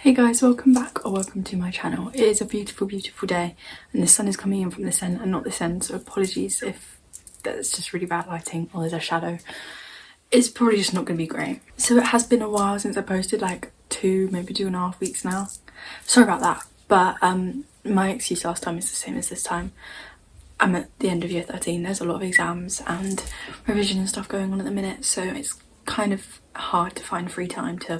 Hey guys, welcome back or welcome to my channel. It is a beautiful day and the sun is coming in from this end and not this end, so apologies if that's just really bad lighting or there's a shadow. It's probably just not going to be great. So it has been a while since I posted, like maybe 2.5 weeks now. Sorry about that, but my excuse last time is the same as this time. I'm at the end of year 13, there's a lot of exams and revision and stuff going on at the minute, so it's kind of hard to find free time to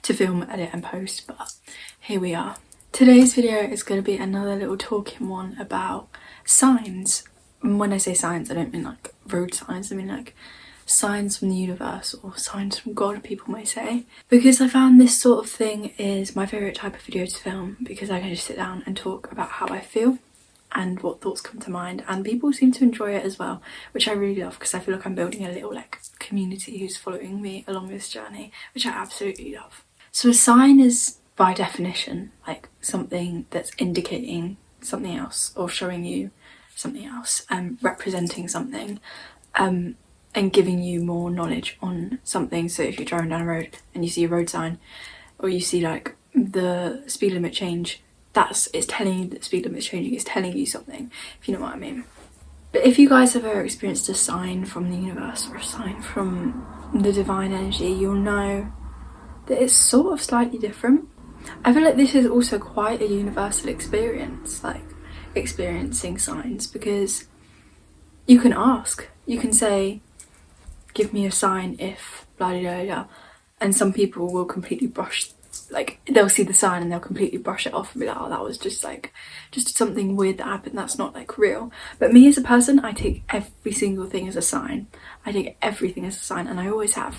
film, edit and post, but here we are. Today's video is going to be another little talking one about signs. And when I say signs, I don't mean like road signs, I mean like signs from the universe or signs from God, people may say, because I found this sort of thing is my favourite type of video to film, because I can just sit down and talk about how I feel and what thoughts come to mind, and people seem to enjoy it as well, which I really love because I feel like I'm building a little like community who's following me along this journey, which I absolutely love. So a sign is by definition like something that's indicating something else or showing you something else, representing something, and giving you more knowledge on something. So if you're driving down a road and you see a road sign or you see like the speed limit change, it's telling you that the speed limit is changing, it's telling you something, if you know what I mean. But if you guys have ever experienced a sign from the universe or a sign from the divine energy, you'll know that it's sort of slightly different. I feel like this is also quite a universal experience, like experiencing signs, because you can ask, you can say, give me a sign if blah blah blah blah, and some people will completely brush, like they'll see the sign and they'll completely brush it off and be like, oh, that was just something weird that happened, that's not like real. But me as a person, I take every single thing as a sign. I take everything as a sign, and I always have.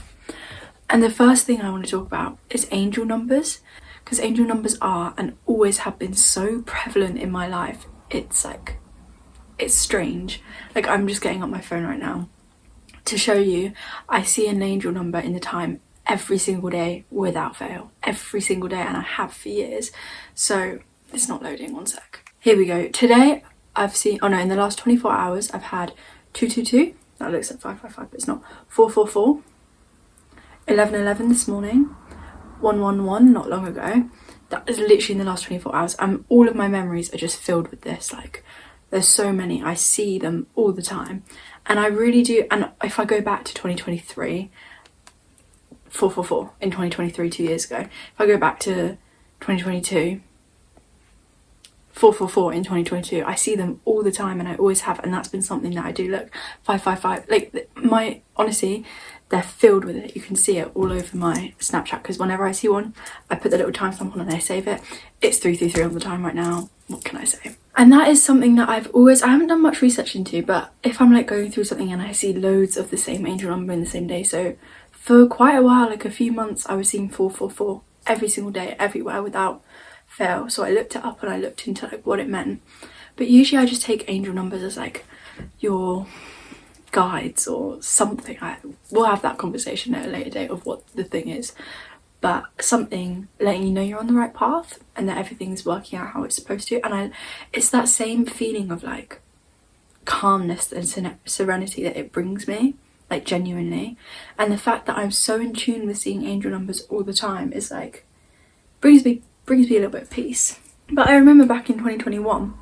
And the first thing I want to talk about is angel numbers, because angel numbers are and always have been so prevalent in my life. It's like, it's strange. Like I'm just getting up my phone right now to show you. I see an angel number in the time every single day without fail, every single day, and I have for years. So it's not loading, one sec. Here we go. Today I've seen, oh no, in the last 24 hours I've had 222, that looks like 555 but it's not, 444, 1111 this morning, 111 not long ago. That is literally in the last 24 hours. All of my memories are just filled with this, like there's so many, I see them all the time, and I really do. And if I go back to 2023, 444 in 2023, 2 years ago. If I go back to 2022, 444 in 2022, I see them all the time and I always have, and that's been something that I do. Look, 555, like honestly, they're filled with it. You can see it all over my Snapchat, because whenever I see one, I put the little timestamp on and I save it. It's 333 all the time right now. What can I say? And that is something that I haven't done much research into, but if I'm like going through something and I see loads of the same angel number in the same day, so for quite a while, like a few months, I was seeing 444 every single day, everywhere, without fail. So I looked it up and I looked into like what it meant. But usually I just take angel numbers as like your guides or something. We'll have that conversation at a later date of what the thing is. But something letting you know you're on the right path and that everything's working out how it's supposed to. And it's that same feeling of like calmness and serenity that it brings me, like genuinely. And the fact that I'm so in tune with seeing angel numbers all the time is like brings me a little bit of peace. But I remember back in 2021,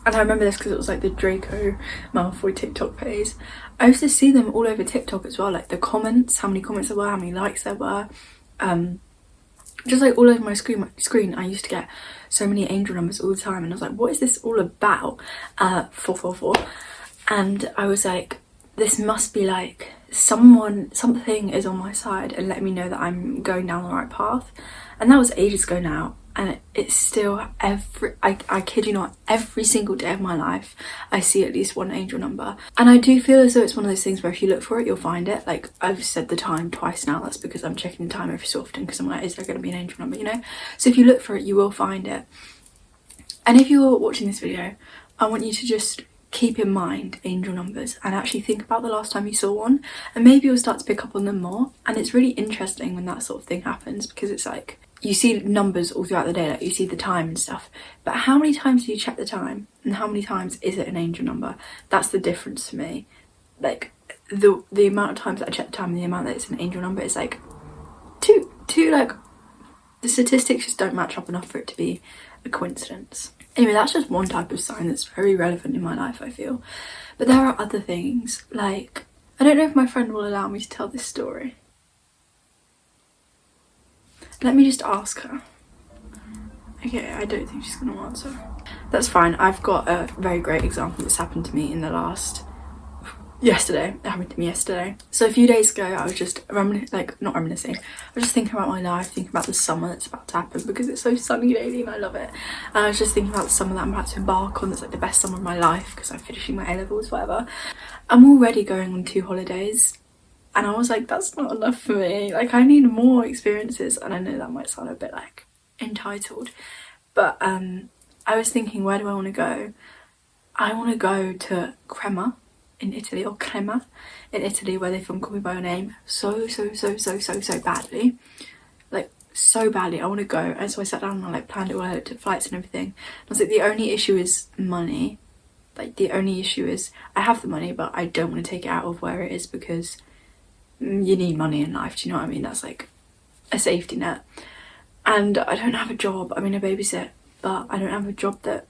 and I remember this because it was like the Draco Malfoy TikTok phase, I used to see them all over TikTok as well, like the comments, how many comments there were, how many likes there were, just like all over my screen. I used to get so many angel numbers all the time, and I was like, what is this all about? 444. And I was like, this must be like something is on my side and letting me know that I'm going down the right path. And that was ages ago now, and it's still I kid you not, every single day of my life I see at least one angel number. And I do feel as though it's one of those things where if you look for it, you'll find it. Like I've said the time twice now, that's because I'm checking the time every so often, because I'm like, is there going to be an angel number, you know? So if you look for it, you will find it. And if you're watching this video, I want you to just keep in mind angel numbers and actually think about the last time you saw one, and maybe you'll start to pick up on them more. And it's really interesting when that sort of thing happens, because it's like you see numbers all throughout the day, like you see the time and stuff, but how many times do you check the time and how many times is it an angel number? That's the difference to me. Like the amount of times that I check the time and the amount that it's an angel number is like two like The statistics just don't match up enough for it to be a coincidence. Anyway, that's just one type of sign that's very relevant in my life, I feel. But there are other things, like, I don't know if my friend will allow me to tell this story. Let me just ask her. Okay, I don't think she's going to answer. That's fine. I've got a very great example that's happened to me in the last... Yesterday. It happened to me yesterday. So a few days ago, I was just not reminiscing. I was just thinking about my life, thinking about the summer that's about to happen because it's so sunny lately and I love it. And I was just thinking about the summer that I'm about to embark on. That's like the best summer of my life because I'm finishing my A-levels, whatever. I'm already going on 2 holidays. And I was like, that's not enough for me. Like, I need more experiences. And I know that might sound a bit like entitled. But I was thinking, where do I want to go? I want to go to Crema in Italy, or Crema in Italy, where they filmed Call Me By Your Name so badly. Like, so badly. I want to go. And so I sat down and I like planned it all out, took flights and everything. I was like, the only issue is money. Like, the only issue is I have the money, but I don't want to take it out of where it is because you need money in life. Do you know what I mean? That's like a safety net. And I don't have a job. I mean, I babysit, but I don't have a job that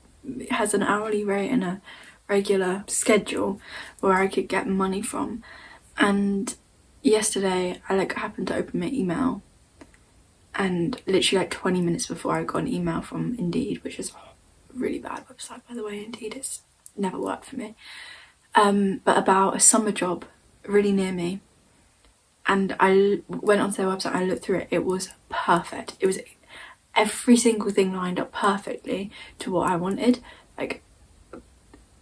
has an hourly rate and a regular schedule where I could get money from. And yesterday I like happened to open my email, and literally like 20 minutes before I got an email from Indeed, which is a really bad website, by the way. Indeed, it's never worked for me, but about a summer job really near me. And I went onto their website, I looked through it. It was perfect. It was every single thing lined up perfectly to what I wanted, like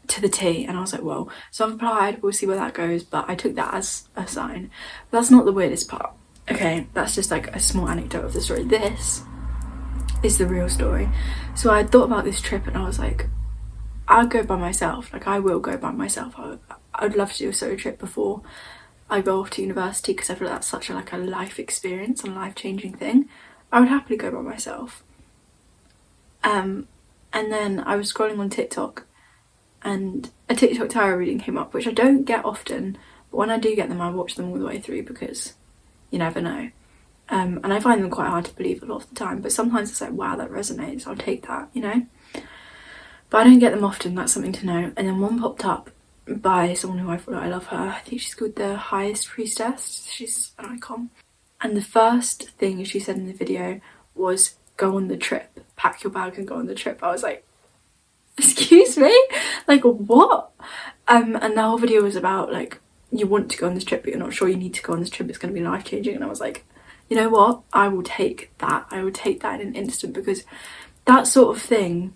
to the T. And I was like, whoa. So I've applied, we'll see where that goes. But I took that as a sign. But that's not the weirdest part. Okay, that's just like a small anecdote of the story. This is the real story. So I thought about this trip and I was like, I'll go by myself. Like, I will go by myself. I'd love to do a solo trip before I go off to university because I feel like that's such a life experience and a life-changing thing. I would happily go by myself. And then I was scrolling on TikTok and a TikTok tarot reading came up, which I don't get often, but when I do get them, I watch them all the way through because you never know. And I find them quite hard to believe a lot of the time, but sometimes it's like, wow, that resonates, I'll take that, you know? But I don't get them often, that's something to know. And then one popped up by someone who I love her. I think she's called the Highest Priestess. She's an icon. And the first thing she said in the video was, go on the trip, pack your bag and go on the trip. I was like, excuse me? Like, what? And the whole video was about, like, you want to go on this trip, but you're not sure you need to go on this trip. It's going to be life-changing. And I was like, you know what? I will take that. I will take that in an instant, because that sort of thing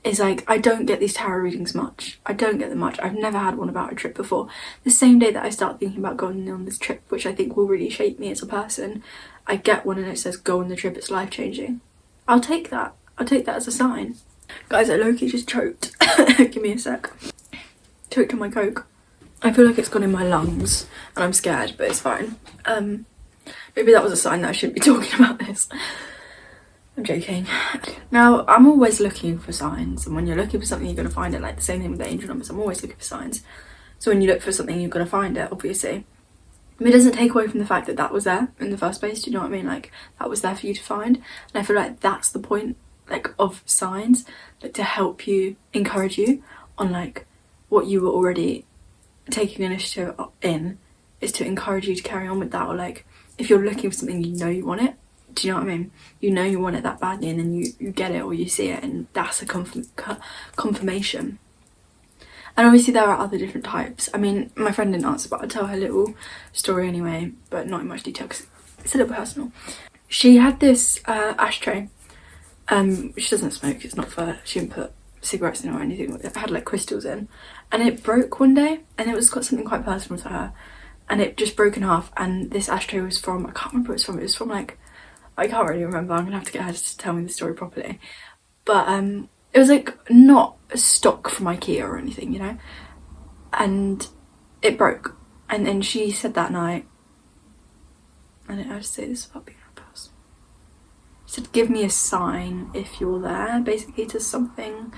is like, I don't get these tarot readings much. I don't get them much. I've never had one about a trip before. The same day that I start thinking about going on this trip, which I think will really shape me as a person, I get one and it says, go on the trip, it's life-changing. I'll take that. I'll take that as a sign. Guys, I low-key just choked. Give me a sec. Choked on my Coke. I feel like it's gone in my lungs and I'm scared, but it's fine. Maybe that was a sign that I shouldn't be talking about this. I'm joking. Now, I'm always looking for signs, and when you're looking for something, you're going to find it. Like the same thing with the angel numbers, I'm always looking for signs. So when you look for something, you're going to find it, obviously. I mean, it doesn't take away from the fact that that was there in the first place, do you know what I mean? Like, that was there for you to find. And I feel like that's the point, like, of signs, like, to help you, encourage you on, like, what you were already taking initiative in, is to encourage you to carry on with that. Or, like, if you're looking for something, you know you want it. Do you know what I mean? You know you want it that badly, and then you get it or you see it, and that's a confirmation. And obviously there are other different types. I mean, my friend didn't answer, but I'll tell her little story anyway, but not in much detail because it's a little personal. She had this ashtray. She doesn't smoke, it's not for, she didn't put cigarettes in or anything. It had like crystals in, and it broke one day, and it was got something quite personal to her, and it just broke in half. And this ashtray was from, I can't remember what it's from. It was from like, I can't really remember. I'm gonna have to get her to tell me the story properly. But it was like not a stock from IKEA or anything, you know. And it broke. And then she said that night, I don't know how to say this without being a person. She said, give me a sign if you're there, basically, to something.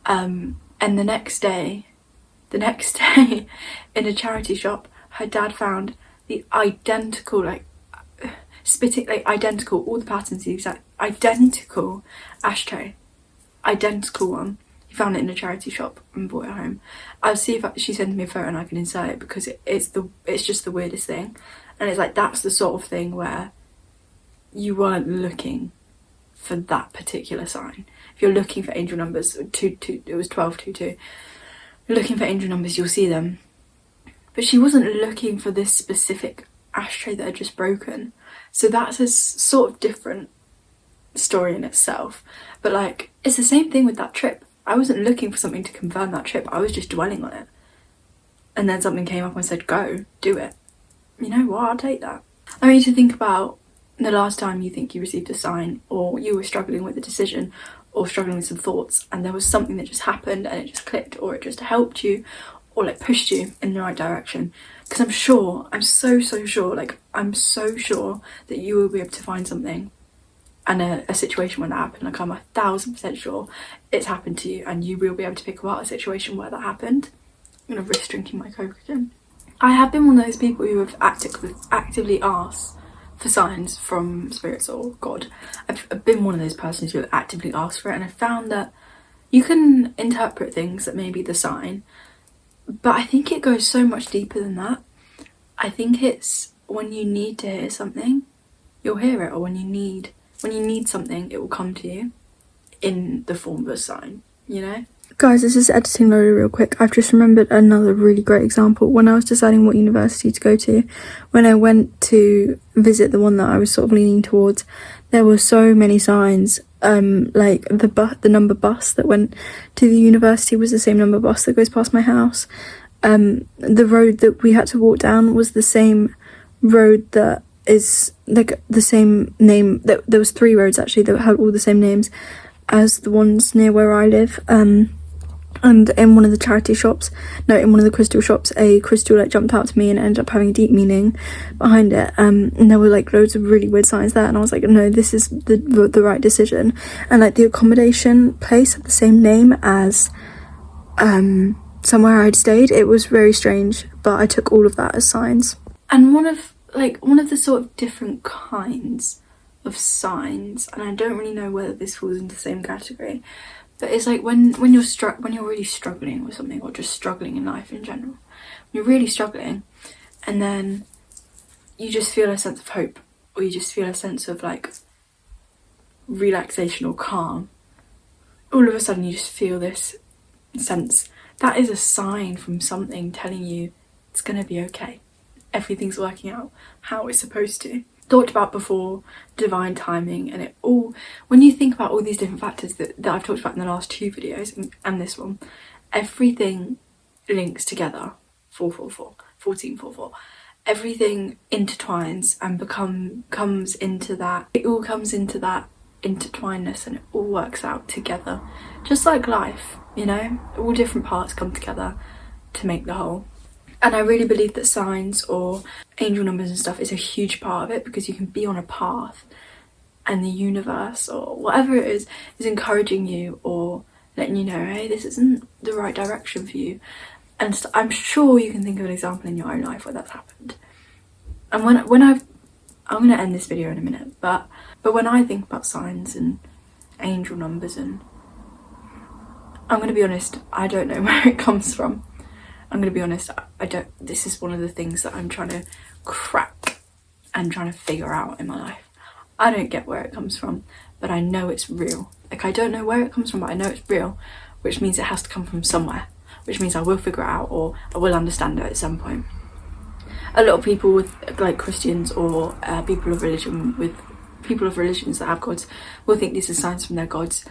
And the next day, in a charity shop, her dad found the identical, like, spitting, like identical, all the patterns the exact, identical ashtray, identical one. He found it in a charity shop and brought it home. I'll see if she sends me a photo and I can insert it, because it's just the weirdest thing. And it's like, that's the sort of thing where you weren't looking for that particular sign. If you're looking for angel numbers, it was 1222. You're looking for angel numbers, you'll see them. But she wasn't looking for this specific ashtray that had just broken. So that's a sort of different story in itself. But like, it's the same thing with that trip. I wasn't looking for something to confirm that trip, I was just dwelling on it. And then something came up and said, go, do it. You know what, I'll take that. I want you to think about the last time you think you received a sign, or you were struggling with a decision, or struggling with some thoughts, and there was something that just happened and it just clicked, or it just helped you, or like pushed you in the right direction. Because I'm sure, I'm so sure, like I'm so sure that you will be able to find something and a situation when that happened. Like I'm 1000% sure it's happened to you, and you will be able to pick apart a situation where that happened. I'm gonna risk drinking my Coke again. I have been one of those people who have actively asked for signs from spirits or God. I've been one of those persons who have actively asked for it, and I found that you can interpret things that may be the sign, but I think it goes so much deeper than that. I think it's when you need to hear something, you'll hear it, or when you need something, it will come to you in the form of a sign, you know? Guys, this is editing loaded real quick. I've just remembered another really great example. When I was deciding what university to go to, when I went to visit the one that I was sort of leaning towards, there were so many signs. Like the number bus that went to the university was the same number bus that goes past my house. The road that we had to walk down was the same road that is like the same name. There was 3 roads actually that had all the same names as the ones near where I live. And in one of the in one of the crystal shops, a crystal like jumped out to me and ended up having a deep meaning behind it. And there were like loads of really weird signs there, and I was like, no, this is the right decision. And like the accommodation place had the same name as somewhere I'd stayed. It was very strange, but I took all of that as signs. And one of the sort of different kinds of signs, and I don't really know whether this falls into the same category, but it's like when you're really struggling with something, or just struggling in life in general. When you're really struggling, and then you just feel a sense of hope, or you just feel a sense of like relaxation or calm. All of a sudden you just feel this sense. That is a sign from something telling you it's gonna be okay. Everything's working out how it's supposed to. Talked about before, divine timing, and it all, when you think about all these different factors that I've talked about in the last 2 videos and this one, everything links together. 444, 1444. Everything intertwines and comes into that. It all comes into that intertwinedness, and it all works out together. Just like life, you know? All different parts come together to make the whole. And I really believe that signs or angel numbers and stuff is a huge part of it, because you can be on a path and the universe or whatever it is encouraging you or letting you know, hey, this isn't the right direction for you. And I'm sure you can think of an example in your own life where that's happened. And I'm going to end this video in a minute, but when I think about signs and angel numbers, and I'm going to be honest, I don't know where it comes from. I'm going to be honest, this is one of the things that I'm trying to crack and trying to figure out in my life. I don't get where it comes from, but I know it's real. Like, I don't know where it comes from, but I know it's real, which means it has to come from somewhere, which means I will figure it out, or I will understand it at some point. A lot of people with, like Christians or people of religions that have gods, will think these are signs from their gods,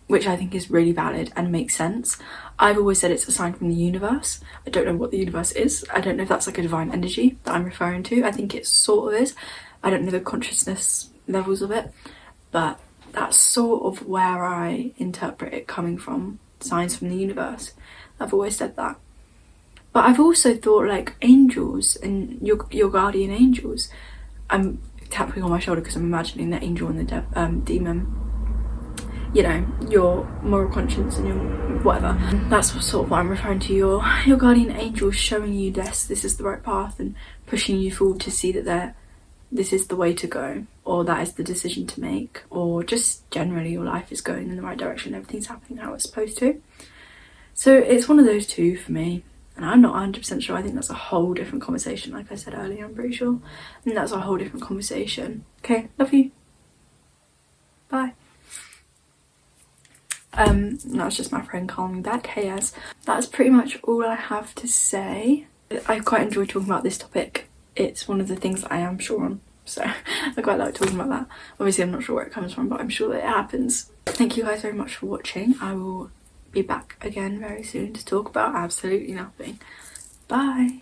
which I think is really valid and makes sense. I've always said it's a sign from the universe. I don't know what the universe is. I don't know if that's like a divine energy that I'm referring to. I think it sort of is. I don't know the consciousness levels of it, but that's sort of where I interpret it coming from. Signs from the universe. I've always said that. But I've also thought like angels and your guardian angels. I'm tapping on my shoulder because I'm imagining the angel and the demon. You know, your moral conscience and your whatever. That's sort of what I'm referring to. Your guardian angel showing you this is the right path and pushing you forward to see that this is the way to go, or that is the decision to make, or just generally your life is going in the right direction, everything's happening how it's supposed to. So it's one of those two for me, and I'm not 100% sure. I think that's a whole different conversation, like I said earlier, I'm pretty sure. And that's a whole different conversation. Okay, love you. Bye. That's just my friend calling me back. Hey, yes. That's pretty much all I have to say. I quite enjoy talking about this topic. It's one of the things that I am sure on, so I quite like talking about that. Obviously I'm not sure where it comes from, but I'm sure that it happens. Thank you guys very much for watching. I will be back again very soon to talk about absolutely nothing. Bye.